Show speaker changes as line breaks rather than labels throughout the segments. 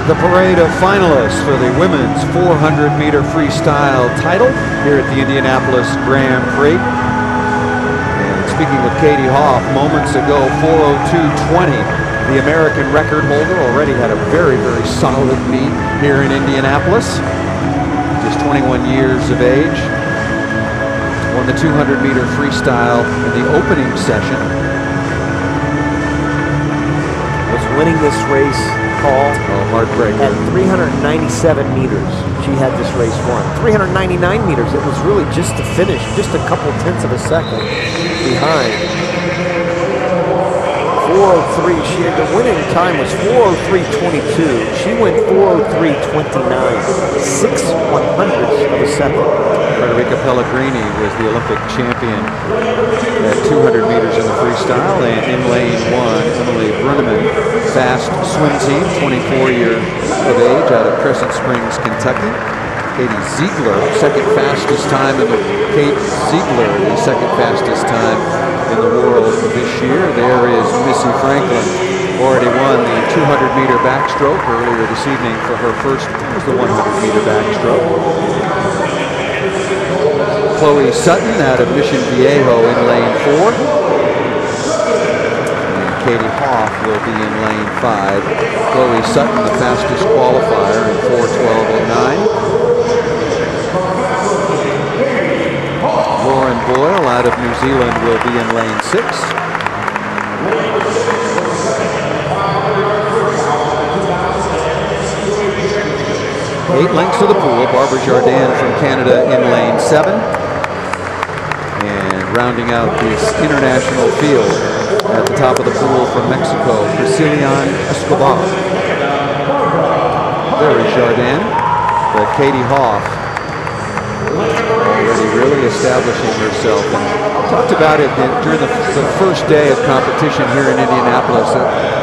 the parade of finalists for the women's 400-meter freestyle title here at the Indianapolis Grand Prix. And speaking with Katie Hoff moments ago, 4:02:20, the American record holder, already had a very, very solid meet here in Indianapolis. Just 21 years of age. Won the 200-meter freestyle in the opening session.
Was winning this race, Paul,
heartbreaker.
at 397 meters. She had this race won. 399 meters, it was really just to finish, just a couple tenths of a second behind. 4:03, the winning time was 4:03:22. She went 4:03:29, 6/100ths of a second.
Frederica Pellegrini was the Olympic champion at 200 meters in the freestyle, and in lane one, Emily Bruneman, fast swim team, 24 years of age, out of Crescent Springs, Kentucky. Kate Ziegler, second fastest time in the Kate Ziegler, the second fastest time in the world this year. There is Missy Franklin, already won the 200-meter backstroke earlier this evening for her first, was the 100-meter backstroke. Chloe Sutton out of Mission Viejo in lane 4. And Katie Hoff will be in lane 5. Chloe Sutton, the fastest qualifier, in 4:12:09. Lauren Boyle out of New Zealand will be in lane 6. Eight lengths to the pool. Barbara Jardin from Canada in lane 7. And rounding out this international field at the top of the pool from Mexico, Priscilian Escobar. There is Jardin, but Katie Hoff already really establishing herself. And talked about it during the first day of competition here in Indianapolis,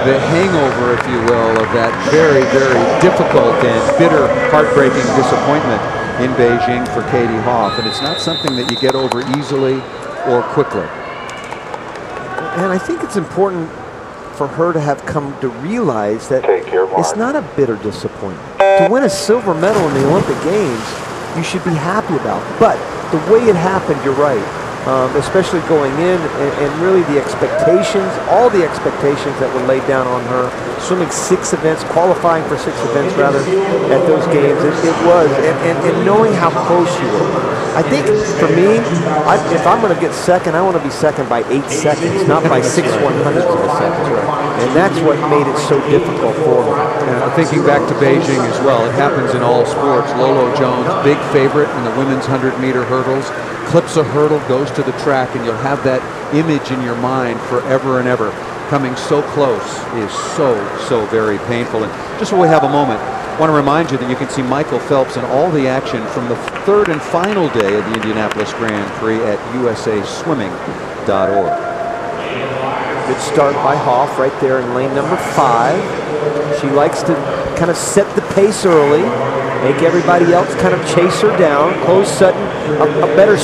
the hangover, if you will, of that very, very difficult and bitter, heartbreaking disappointment in Beijing for Katie Hoff. And it's not something that you get over easily or quickly.
And I think it's important for her to have come to realize that it's not a bitter disappointment. To win a silver medal in the Olympic Games, you should be happy about it. But the way it happened, you're right. Especially going in, and really the expectations, all the expectations that were laid down on her, swimming 6 events, qualifying for 6 events rather, at those games, it was, and knowing how close you were. I think for me, if I'm going to get second, I want to be second by 8 seconds, not by 6/100ths of a second. And that's what made it so difficult for her.
Thinking back to Beijing as well, it happens in all sports. Lolo Jones, big favorite in the women's 100-meter hurdles, clips a hurdle, goes to the track, and you'll have that image in your mind forever and ever. Coming so close is so very painful. And just while we have a moment, I want to remind you that you can see Michael Phelps and all the action from the third and final day of the Indianapolis Grand Prix at usaswimming.org.
Good start by Hoff right there in lane number 5. She likes to kind of set the pace early, make everybody else kind of chase her down. Chloe Sutton, a better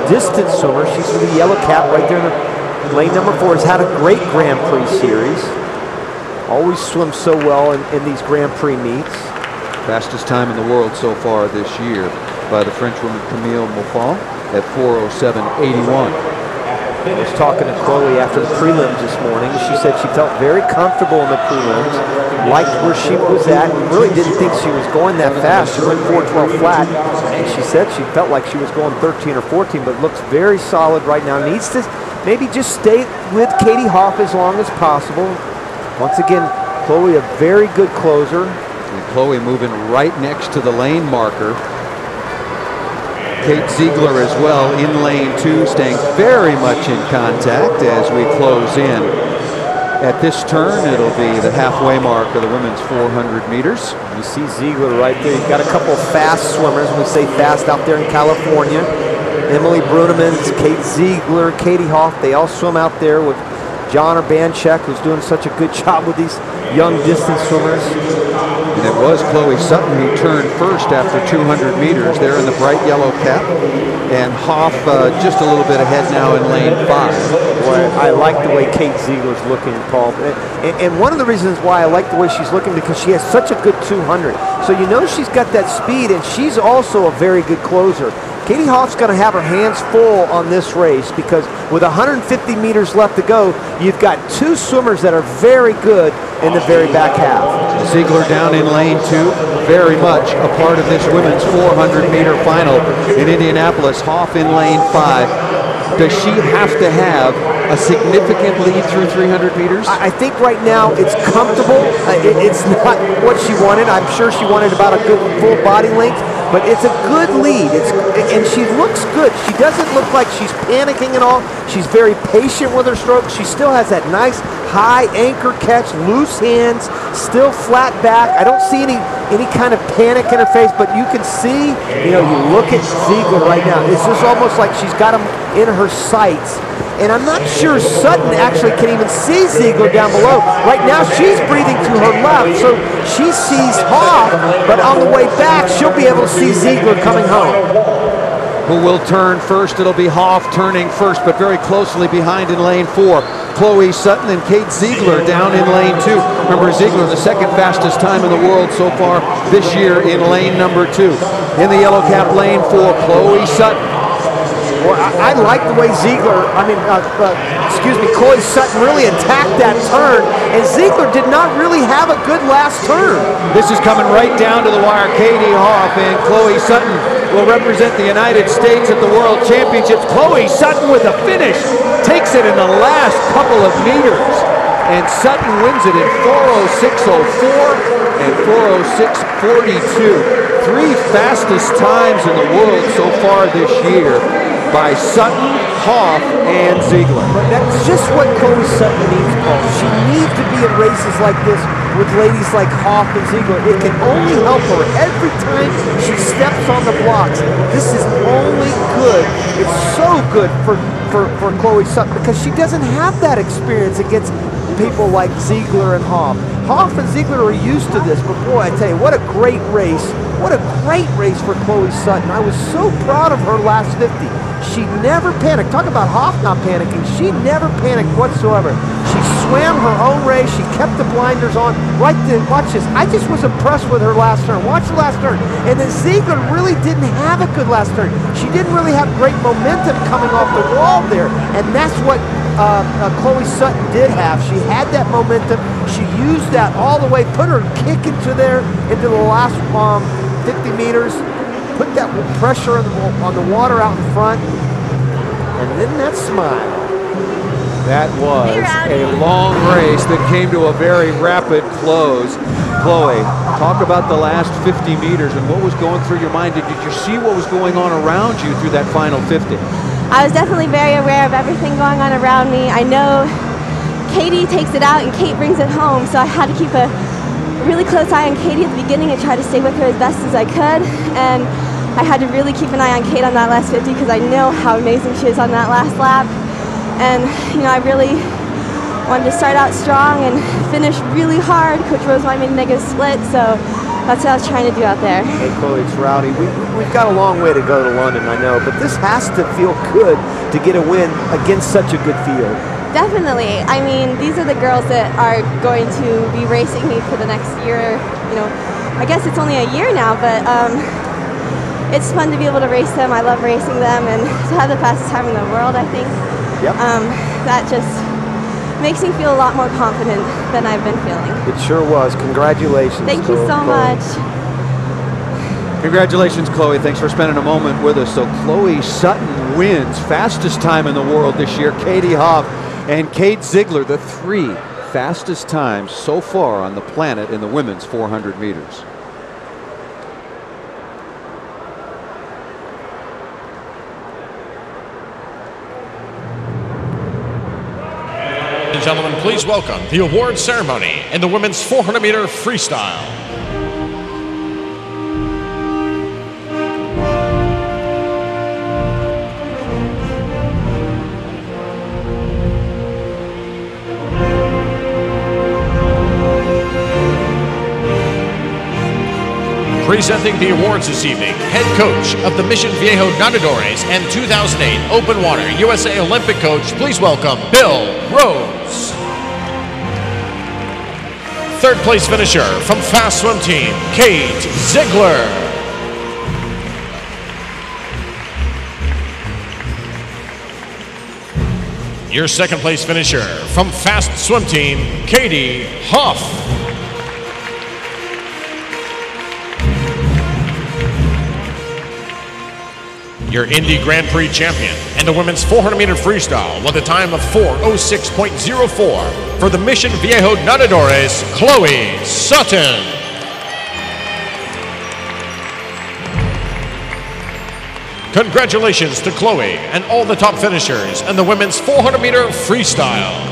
distance swimmer. She's with the yellow cap right there in the lane number 4. Has had a great Grand Prix series. Always swims so well in these Grand Prix meets.
Fastest time in the world so far this year by the Frenchwoman Camille Maupin at 4:07:81.
I was talking to Chloe after the prelims this morning. She said she felt very comfortable in the prelims, liked where she was at, and really didn't think she was going that fast. She went 4:12 flat, and she said she felt like she was going 13 or 14, but looks very solid right now. Needs to maybe just stay with Katie Hoff as long as possible. Once again, Chloe, a very good closer.
And Chloe moving right next to the lane marker. Kate Ziegler as well in lane 2, staying very much in contact as we close in. At this turn, it'll be the halfway mark of the women's 400 meters.
You see Ziegler right there. You've got a couple of fast swimmers. We say fast out there in California. Emily Bruneman, Kate Ziegler, Katie Hoff, they all swim out there with John Urbanchek, who's doing such a good job with these young distance swimmers.
And it was Chloe Sutton who turned first after 200 meters there in the bright yellow cap. And Hoff just a little bit ahead now in lane 5.
Boy, I like the way Kate Ziegler's looking, Paul. And one of the reasons why I like the way she's looking, because she has such a good 200. So you know she's got that speed, and she's also a very good closer. Katie Hoff's going to have her hands full on this race, because with 150 meters left to go, you've got 2 swimmers that are very good in the very back half.
Ziegler down in lane 2, very much a part of this women's 400-meter final in Indianapolis. Hoff in lane 5. Does she have to have a significant lead through 300 meters?
I think right now it's comfortable. It's not what she wanted. I'm sure she wanted about a good full body length, but it's a good lead. And she looks good. She doesn't look like she's panicking at all. She's very patient with her stroke. She still has that nice high anchor catch, loose hands, still flat back. I don't see any kind of panic in her face, but you can see, you look at Ziegler right now. It's just almost like she's got him in her sights. And I'm not sure Sutton actually can even see Ziegler down below. Right now she's breathing to her left, so she sees Hoff, but on the way back she'll be able to see Ziegler coming home.
Who will turn first? It'll be Hoff turning first, but very closely behind in lane 4. Chloe Sutton and Kate Ziegler down in lane 2. Remember, Ziegler, the second fastest time in the world so far this year in lane number 2. In the yellow cap lane 4, Chloe Sutton.
Well, I like the way Chloe Sutton really attacked that turn, and Ziegler did not really have a good last turn.
This is coming right down to the wire. Katie Hoff and Chloe Sutton will represent the United States at the World Championships. Chloe Sutton with a finish, takes it in the last couple of meters, and Sutton wins it in 4:06:04 and 4:06:42. 3 fastest times in the world so far this year by Sutton, Hoff, and Ziegler.
But that's just what Chloe Sutton needs, Paul. She needs to be in races like this with ladies like Hoff and Ziegler. It can only help her every time she steps on the blocks. This is only good. It's so good for Chloe Sutton, because she doesn't have that experience against people like Ziegler and Hoff. Hoff and Ziegler are used to this, but boy, I tell you, what a great race. What a great race for Chloe Sutton. I was so proud of her last 50. She never panicked. Talk about Hoff not panicking. She never panicked whatsoever. She swam her own race. She kept the blinders on. Right then, watch this. I just was impressed with her last turn. Watch the last turn. And then Ziegler really didn't have a good last turn. She didn't really have great momentum coming off the wall there. And that's what Chloe Sutton did have. She had that momentum. She used that all the way, put her kick into the last 50 meters, put that pressure on the water out in front, and then that smile.
That was a long race that came to a very rapid close. Chloe, talk about the last 50 meters and what was going through your mind. Did you see what was going on around you through that final 50?
I was definitely very aware of everything going on around me. I know Katie takes it out and Kate brings it home, so I had to keep a really close eye on Katie at the beginning and try to stay with her as best as I could. And I had to really keep an eye on Kate on that last 50, because I know how amazing she is on that last lap. And I really wanted to start out strong and finish really hard. Coach Rosemont made a negative split, so that's what I was trying to do out there.
Hey, Chloe, it's Rowdy. We've got a long way to go to London, I know, but this has to feel good to get a win against such a good field.
Definitely. I mean, these are the girls that are going to be racing me for the next year. I guess it's only a year now, but it's fun to be able to race them. I love racing them, and to have the fastest time in the world, I think.
Yep.
That just makes me feel a lot more confident than I've been feeling.
It sure was. Congratulations.
Thank you so much.
Congratulations, Chloe. Thanks for spending a moment with us. So Chloe Sutton wins fastest time in the world this year. Katie Hoff and Kate Ziegler, the 3 fastest times so far on the planet in the women's 400 meters.
Ladies and gentlemen, please welcome the award ceremony in the women's 400-meter freestyle. Presenting the awards this evening, head coach of the Mission Viejo Nadadores and 2008 Open Water USA Olympic coach, please welcome Bill Rose. Third place finisher from Fast Swim Team, Kate Ziegler. Your second place finisher from Fast Swim Team, Katie Hoff. Your Indy Grand Prix champion and the women's 400-meter freestyle with a time of 4:06.04 for the Mission Viejo Nadadores, Chloe Sutton. Congratulations to Chloe and all the top finishers in the women's 400-meter freestyle.